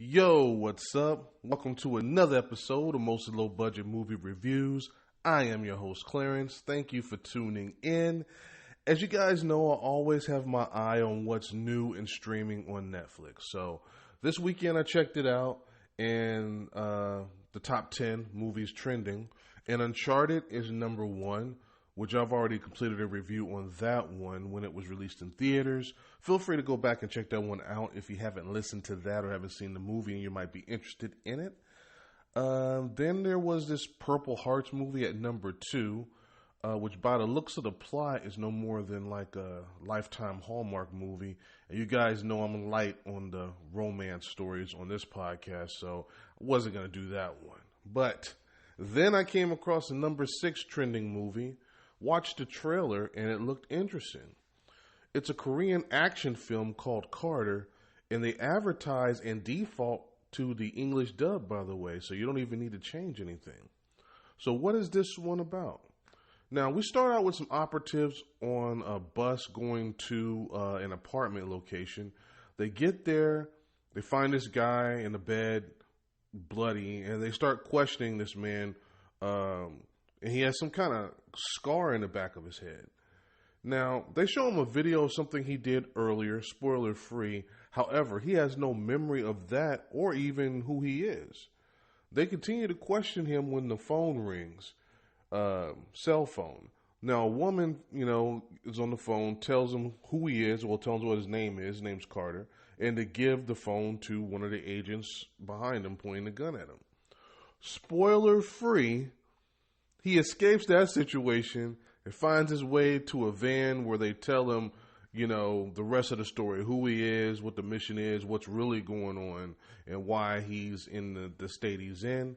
Yo, what's up? Welcome to another episode of Mostly Low Budget Movie Reviews. I am your host, Clarence. Thank you for tuning in. As you guys know, I always have my eye on what's new and streaming on Netflix. So this weekend I checked it out and the top 10 movies trending. And Uncharted is number one, which I've already completed a review on that one when it was released in theaters. Feel free to go back and check that one out if you haven't listened to that or haven't seen the movie and you might be interested in it. Then there was this Purple Hearts movie at number two, which by the looks of the plot is no more than like a Lifetime Hallmark movie. And you guys know I'm light on the romance stories on this podcast, so I wasn't going to do that one. But then I came across a number six trending movie, watched the trailer, and it looked interesting. It's a Korean action film called Carter, and they advertise and default to the English dub, by the way, so you don't even need to change anything. So what is this one about? Now, we start out with some operatives on a bus going to an apartment location. They get there, they find this guy in the bed, bloody, and they start questioning this man, and he has some kind of scar in the back of his head. Now, they show him a video of something he did earlier, spoiler free. However, he has no memory of that or even who he is. They continue to question him when the phone rings, cell phone. Now, a woman, is on the phone, tells him who he is, well, tells him what his name is. His name's Carter, and to give the phone to one of the agents behind him, pointing the gun at him. Spoiler free, he escapes that situation and finds his way to a van where they tell him, the rest of the story, who he is, what the mission is, what's really going on, and why he's in the state he's in,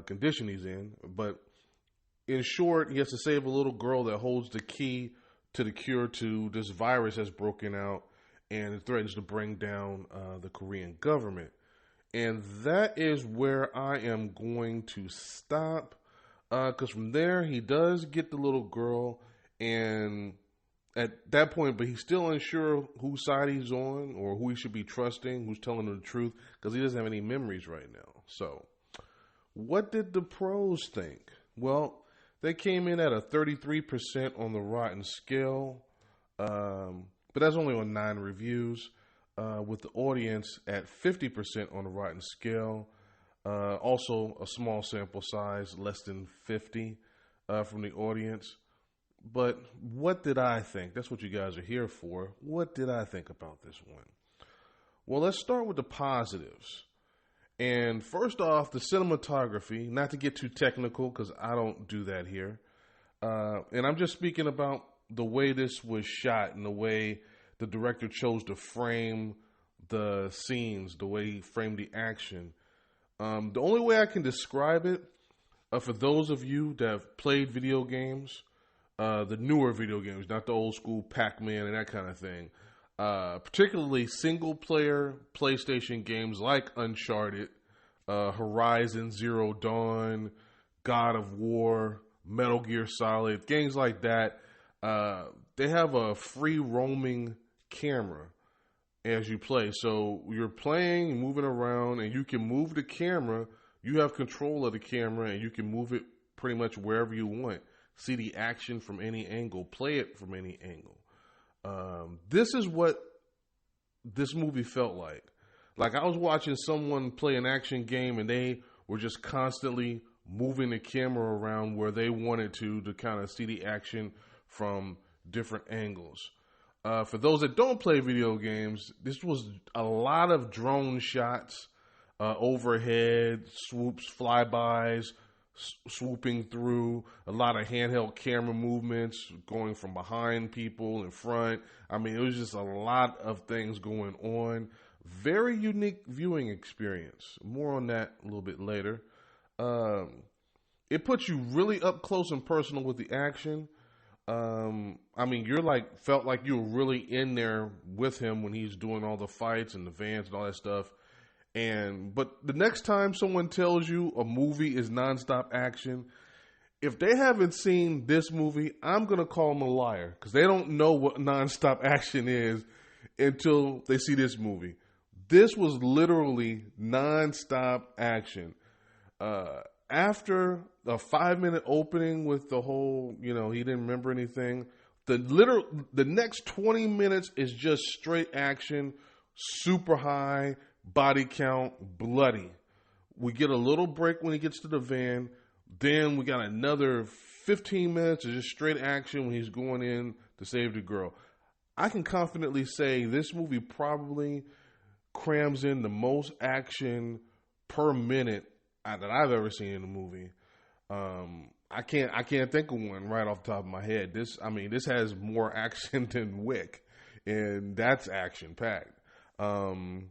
condition he's in. But in short, he has to save a little girl that holds the key to the cure to this virus that's broken out, and it threatens to bring down the Korean government. And that is where I am going to stop. Because from there, he does get the little girl, and at that point, but he's still unsure whose side he's on or who he should be trusting, who's telling him the truth, because he doesn't have any memories right now. So, what did the pros think? Well, they came in at a 33% on the Rotten scale, but that's only on 9 reviews, with the audience at 50% on the Rotten scale. Also, a small sample size, less than 50 from the audience. But what did I think? That's what you guys are here for. What did I think about this one? Well, let's start with the positives. And first off, the cinematography, not to get too technical because I don't do that here. And I'm just speaking about the way this was shot and the way the director chose to frame the scenes, the way he framed the action. The only way I can describe it, for those of you that have played video games, the newer video games, not the old school Pac-Man and that kind of thing, particularly single-player PlayStation games like Uncharted, Horizon Zero Dawn, God of War, Metal Gear Solid, games like that, they have a free roaming camera as you play. So you're playing, moving around, and you can move the camera. You have control of the camera, and you can move it pretty much wherever you want. See the action from any angle. Play it from any angle. This is what this movie felt like. Like I was watching someone play an action game, and they were just constantly moving the camera around where they wanted to kind of see the action from different angles. For those that don't play video games, this was a lot of drone shots, overhead, swoops, flybys, swooping through, a lot of handheld camera movements, going from behind people in front. I mean, it was just a lot of things going on. Very unique viewing experience. More on that a little bit later. It puts you really up close and personal with the action. I mean, felt like you were really in there with him when he's doing all the fights and the vans and all that stuff. But the next time someone tells you a movie is nonstop action, if they haven't seen this movie, I'm going to call them a liar because they don't know what nonstop action is until they see this movie. This was literally nonstop action. After a 5-minute opening with the whole, he didn't remember anything. The next 20 minutes is just straight action, super high, body count, bloody. We get a little break when he gets to the van. Then we got another 15 minutes of just straight action when he's going in to save the girl. I can confidently say this movie probably crams in the most action per minute that I've ever seen in a movie. I can't think of one right off the top of my head. This has more action than Wick, and that's action packed. And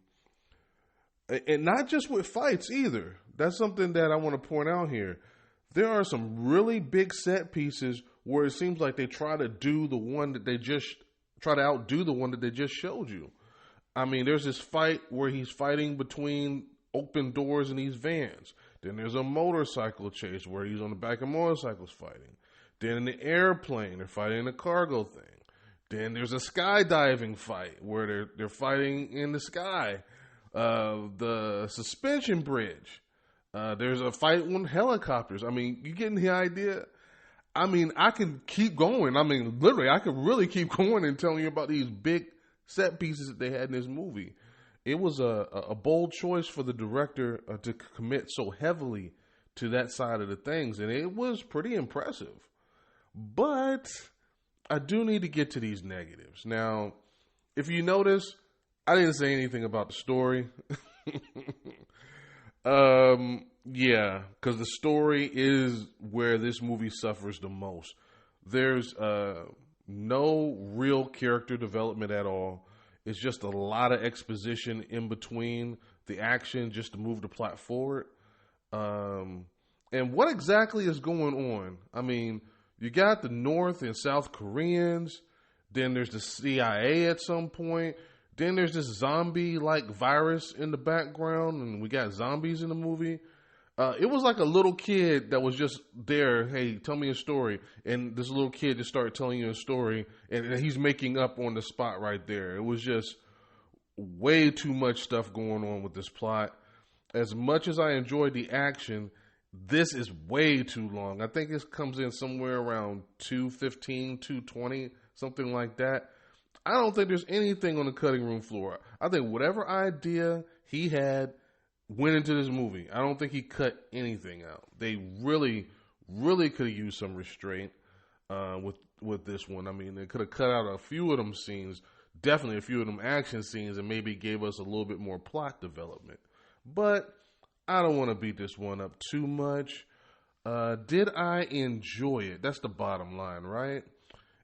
not just with fights either. That's something that I want to point out here. There are some really big set pieces where it seems like they try to outdo the one that they just showed you. I mean, there's this fight where he's fighting between open doors in these vans. Then there's a motorcycle chase where he's on the back of motorcycles fighting. Then in the airplane, they're fighting in a cargo thing. Then there's a skydiving fight where they're fighting in the sky. The suspension bridge. There's a fight on helicopters. I mean, you getting the idea? I mean, I can keep going. I mean, literally, I could really keep going and telling you about these big set pieces that they had in this movie. It was a bold choice for the director to commit so heavily to that side of the things, and it was pretty impressive. But I do need to get to these negatives. Now, if you notice, I didn't say anything about the story. Yeah, because the story is where this movie suffers the most. There's no real character development at all. It's just a lot of exposition in between the action just to move the plot forward. And what exactly is going on? I mean, you got the North and South Koreans. Then there's the CIA at some point. Then there's this zombie-like virus in the background, and we got zombies in the movie. It was like a little kid that was just there. Hey, tell me a story. And this little kid just started telling you a story, and he's making up on the spot right there. It was just way too much stuff going on with this plot. As much as I enjoyed the action, this is way too long. I think this comes in somewhere around 2:15, 2:20, something like that. I don't think there's anything on the cutting room floor. I think whatever idea he had went into this movie. I don't think he cut anything out. They really, really could have used some restraint with this one. I mean, they could have cut out a few of them scenes, definitely a few of them action scenes, and maybe gave us a little bit more plot development. But I don't want to beat this one up too much. Did I enjoy it? That's the bottom line, right?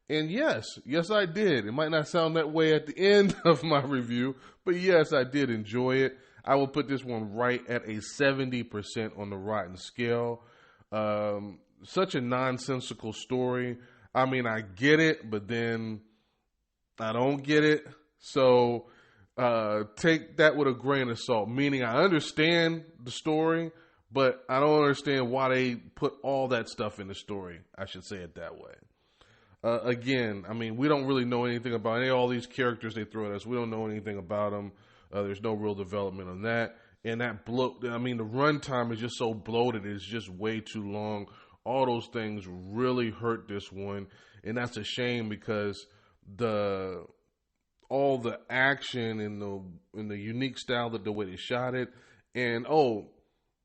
And yes, I did. It might not sound that way at the end of my review, but yes, I did enjoy it. I will put this one right at a 70% on the rotten scale. Such a nonsensical story. I mean, I get it, but then I don't get it. So take that with a grain of salt, meaning I understand the story, but I don't understand why they put all that stuff in the story. I should say it that way. Again, I mean, we don't really know anything about all these characters they throw at us. We don't know anything about them. There's no real development on that. And the runtime is just so bloated. It's just way too long. All those things really hurt this one. And that's a shame because all the action and the unique style that the way they shot it. And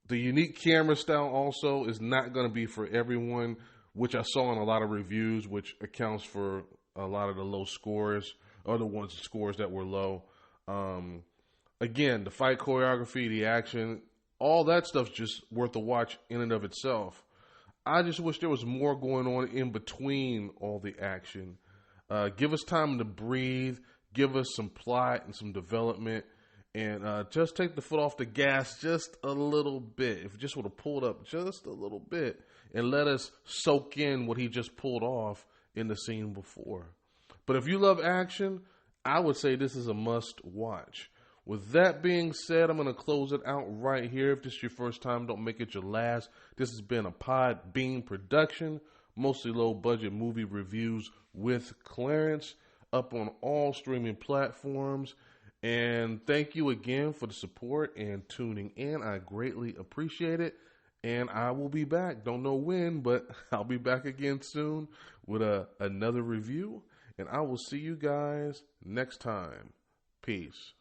the unique camera style also is not going to be for everyone, which I saw in a lot of reviews, which accounts for a lot of the low scores, or the scores that were low. Again, the fight choreography, the action, all that stuff's just worth a watch in and of itself. I just wish there was more going on in between all the action. Give us time to breathe, give us some plot and some development, and just take the foot off the gas just a little bit. If it just would have pulled up just a little bit and let us soak in what he just pulled off in the scene before. But if you love action, I would say this is a must watch. With that being said, I'm going to close it out right here. If this is your first time, don't make it your last. This has been a Podbean production, mostly low budget movie reviews with Clarence, up on all streaming platforms. And thank you again for the support and tuning in. I greatly appreciate it. And I will be back. Don't know when, but I'll be back again soon with another review. And I will see you guys next time. Peace.